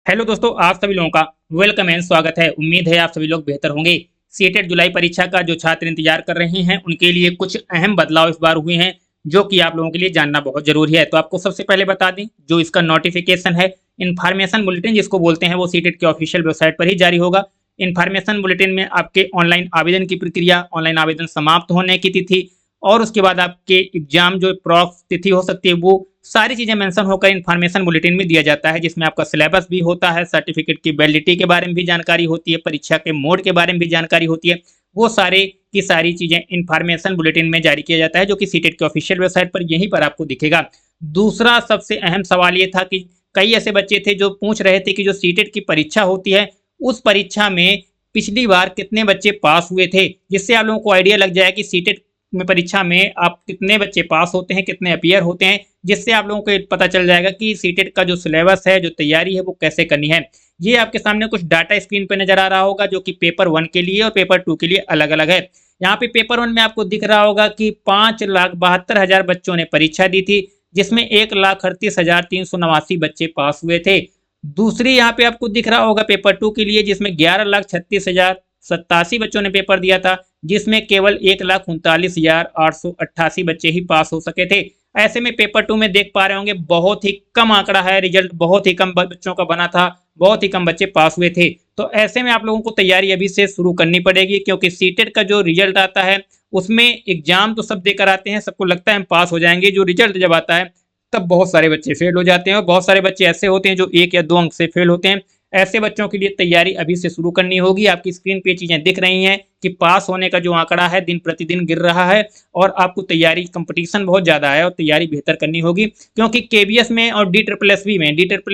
Hello दोस्तों, आप सभी लोगों का वेलकम एंड स्वागत है। उम्मीद है आप सभी लोग बेहतर होंगे। सीटेट जुलाई परीक्षा का जो छात्र इंतजार कर रहे हैं उनके लिए कुछ अहम बदलाव इस बार हुए हैं जो कि आप लोगों के लिए जानना बहुत जरूरी है। तो आपको सबसे पहले बता दें, जो इसका नोटिफिकेशन है, इन्फॉर्मेशन बुलेटिन जिसको बोलते हैं, वो सीटेट के ऑफिशियल वेबसाइट पर ही जारी होगा। इन्फॉर्मेशन बुलेटिन में आपके ऑनलाइन आवेदन की प्रक्रिया, ऑनलाइन आवेदन समाप्त होने की तिथि और उसके बाद आपके एग्जाम जो प्रॉक्स तिथि हो सकती है, वो सारी चीजें मेंशन होकर इन्फॉर्मेशन बुलेटिन में दिया जाता है, जिसमें आपका सिलेबस भी होता है, सर्टिफिकेट की वैलिडिटी के बारे में भी जानकारी होती है, परीक्षा के मोड के बारे में भी जानकारी होती है। वो सारे की सारी चीजें इन्फॉर्मेशन बुलेटिन में जारी किया जाता है, जो कि सीटेट के ऑफिशियल वेबसाइट पर यहीं पर आपको दिखेगा। दूसरा सबसे अहम सवाल ये था कि कई ऐसे बच्चे थे जो पूछ रहे थे कि जो सीटेट की परीक्षा होती है, उस परीक्षा में पिछली बार कितने बच्चे पास हुए थे, जिससे आप लोगों को आइडिया लग जाए कि सीटेट में परीक्षा में आप कितने बच्चे पास होते हैं, कितने अपीयर होते हैं, जिससे आप लोगों को पता चल जाएगा कि सीटेट का जो सिलेबस है, जो तैयारी है, वो कैसे करनी है। ये आपके सामने कुछ डाटा स्क्रीन पे नजर आ रहा होगा, जो कि पेपर 1 के लिए और पेपर 2 के लिए अलग अलग है। यहाँ पे पेपर 1 में आपको दिख रहा होगा कि 5,72,000 बच्चों ने परीक्षा दी थी, जिसमें 1,38,389 बच्चे पास हुए थे। दूसरी यहाँ पे आपको दिख रहा होगा पेपर 2 के लिए, जिसमें 11,36,087 बच्चों ने पेपर दिया था, जिसमें केवल 1,39,888 बच्चे ही पास हो सके थे। ऐसे में पेपर 2 में देख पा रहे होंगे बहुत ही कम आंकड़ा है, रिजल्ट बहुत ही कम बच्चों का बना था, बहुत ही कम बच्चे पास हुए थे। तो ऐसे में आप लोगों को तैयारी अभी से शुरू करनी पड़ेगी, क्योंकि सीटेट का जो रिजल्ट आता है उसमें एग्जाम तो सब देकर आते हैं, सबको लगता है हम पास हो जाएंगे। जो रिजल्ट जब आता है तब बहुत सारे बच्चे फेल हो जाते हैं, और बहुत सारे बच्चे ऐसे होते हैं जो 1 या 2 अंक से फेल होते हैं। ऐसे बच्चों के लिए तैयारी अभी से शुरू करनी होगी। आपकी स्क्रीन पे चीजें दिख रही हैं कि पास होने का जो आंकड़ा है दिन प्रतिदिन गिर रहा है, और आपको तैयारी कंपटीशन बहुत ज्यादा है और तैयारी बेहतर करनी होगी, क्योंकि केबीएस में और डी ट्रिपल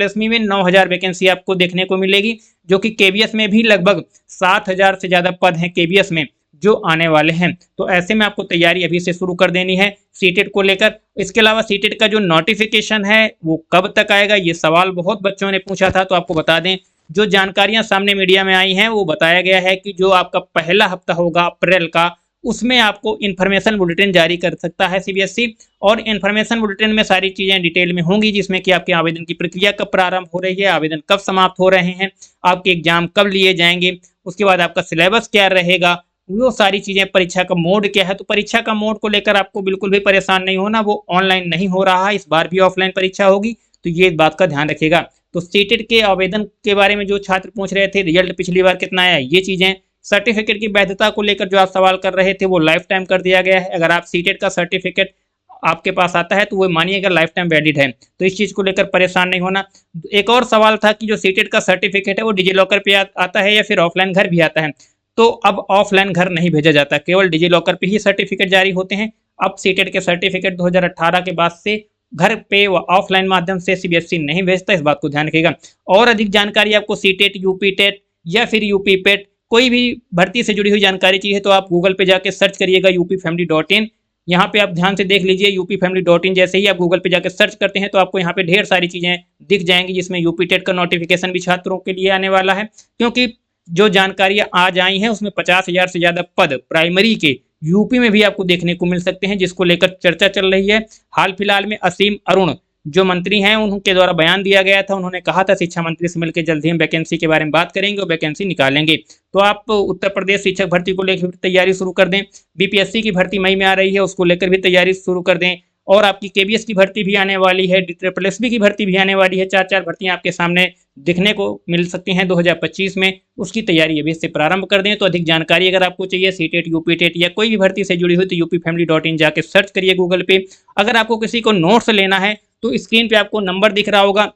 एस में 9,000 वैकेंसी आपको देखने को मिलेगी, जो कि केबीएस में भी लगभग 7,000 से ज्यादा पद हैं केबीएस में जो आने वाले हैं। तो ऐसे में आपको तैयारी अभी से शुरू कर देनी है सीटेट को लेकर। इसके अलावा सीटेट का जो नोटिफिकेशन है वो कब तक आएगा, ये सवाल बहुत बच्चों ने पूछा था। तो आपको बता दें, जो जानकारियां सामने मीडिया में आई हैं वो बताया गया है कि जो आपका पहला हफ्ता होगा अप्रैल का, उसमें आपको इन्फॉर्मेशन बुलेटिन जारी कर सकता है सीबीएसई। और इन्फॉर्मेशन बुलेटिन में सारी चीजें डिटेल में होंगी, जिसमें कि आपके आवेदन की प्रक्रिया कब प्रारंभ हो रही है, आवेदन कब समाप्त हो रहे हैं, आपके एग्जाम कब लिए जाएंगे, उसके बाद आपका सिलेबस क्या रहेगा, वो सारी चीजें, परीक्षा का मोड क्या है। तो परीक्षा का मोड को लेकर आपको बिल्कुल भी परेशान नहीं होना, वो ऑनलाइन नहीं हो रहा है, इस बार भी ऑफलाइन परीक्षा होगी, तो ये बात का ध्यान रखिएगा। तो सीटेट के आवेदन के बारे में जो छात्र पूछ रहे थे, रिजल्ट पिछली बार कितना आया, ये चीजें, सर्टिफिकेट की वैधता को लेकर जो आप सवाल कर रहे थे, वो लाइफ टाइम कर दिया गया है। अगर आप सीटेट का सर्टिफिकेट आपके पास आता है तो वो मानिएगा लाइफ टाइम वैलिड है, तो इस चीज को लेकर परेशान नहीं होना। एक और सवाल था कि जो सीटेट का सर्टिफिकेट है वो डिजी लॉकर पे आता है या फिर ऑफलाइन घर भी आता है। तो अब ऑफलाइन घर नहीं भेजा जाता, केवल डिजी लॉकर पे ही सर्टिफिकेट जारी होते हैं। अब सीटेट के सर्टिफिकेट 2018 के बाद से घर पे व ऑफलाइन माध्यम से सीबीएसई नहीं भेजता, इस बात को ध्यान रखिएगा। और अधिक जानकारी आपको सीटेट, यूपी टेट या फिर यूपी पेट, कोई भी भर्ती से जुड़ी हुई जानकारी चाहिए तो आप गूगल पे जाके सर्च करिएगा upfamily.in। यहाँ पे आप ध्यान से देख लीजिए, upfamily.in जैसे ही आप गूगल पे जाकर सर्च करते हैं तो आपको यहाँ पे ढेर सारी चीजें दिख जाएंगी, जिसमें यूपी टेट का नोटिफिकेशन भी छात्रों के लिए आने वाला है। क्योंकि जो जानकारियां आज आई हैं उसमें 50,000 से ज्यादा पद प्राइमरी के यूपी में भी आपको देखने को मिल सकते हैं, जिसको लेकर चर्चा चल रही है। हाल फिलहाल में असीम अरुण जो मंत्री हैं, उनके द्वारा बयान दिया गया था, उन्होंने कहा था शिक्षा मंत्री से मिलकर जल्द ही हम वैकेंसी के बारे में बात करेंगे और वैकेंसी निकालेंगे। तो आप उत्तर प्रदेश शिक्षक भर्ती को लेकर तैयारी शुरू कर दें। बीपीएससी की भर्ती मई में आ रही है, उसको लेकर भी तैयारी शुरू कर दें। और आपकी केबीएस की भर्ती भी आने वाली है, डी-ट्रिपल-एस-बी की भर्ती भी आने वाली है। 4-4 भर्तियां आपके सामने दिखने को मिल सकती हैं 2025 में, उसकी तैयारी अभी से प्रारंभ कर दें। तो अधिक जानकारी अगर आपको चाहिए सीटेट, यूपी टेट या कोई भी भर्ती से जुड़ी हुई, तो upfamily.in जाके सर्च करिए गूगल पे। अगर आपको किसी को नोट्स लेना है तो स्क्रीन पे आपको नंबर दिख रहा होगा,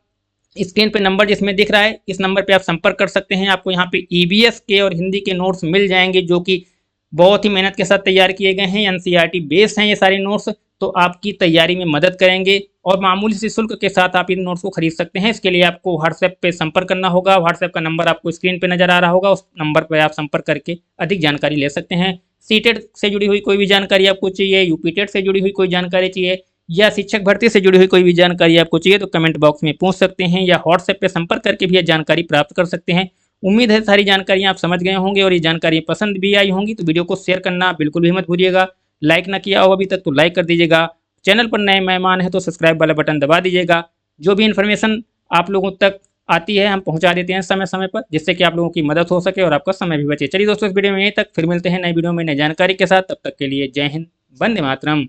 स्क्रीन पे नंबर जिसमें दिख रहा है, इस नंबर पे आप संपर्क कर सकते हैं। आपको यहाँ पे ईवीएस के और हिंदी के नोट्स मिल जाएंगे, जो कि बहुत ही मेहनत के साथ तैयार किए गए हैं, एनसीईआरटी बेस हैं ये सारे नोट्स, तो आपकी तैयारी में मदद करेंगे। और मामूली से शुल्क के साथ आप इन नोट्स को खरीद सकते हैं। इसके लिए आपको व्हाट्सएप पे संपर्क करना होगा। व्हाट्सएप का नंबर आपको स्क्रीन पे नजर आ रहा होगा, उस नंबर पर आप संपर्क करके अधिक जानकारी ले सकते हैं। सीटेट से जुड़ी हुई कोई भी जानकारी आपको चाहिए, यूपी टेट से जुड़ी हुई कोई जानकारी चाहिए, या शिक्षक भर्ती से जुड़ी हुई कोई भी जानकारी आपको चाहिए, तो कमेंट बॉक्स में पूछ सकते हैं, या व्हाट्सएप पे संपर्क करके भी यह जानकारी प्राप्त कर सकते हैं। उम्मीद है सारी जानकारियां आप समझ गए होंगे और ये जानकारी पसंद भी आई होंगी। तो वीडियो को शेयर करना बिल्कुल भी मत भूलिएगा। लाइक ना किया हो अभी तक तो लाइक कर दीजिएगा। चैनल पर नए मेहमान हैं तो सब्सक्राइब वाला बटन दबा दीजिएगा। जो भी इन्फॉर्मेशन आप लोगों तक आती है हम पहुंचा देते हैं समय समय पर, जिससे कि आप लोगों की मदद हो सके और आपका समय भी बचे। चलिए दोस्तों, इस वीडियो में यहीं तक, फिर मिलते हैं नई वीडियो में नई जानकारी के साथ। तब तक के लिए जय हिंद, वंदे मातरम।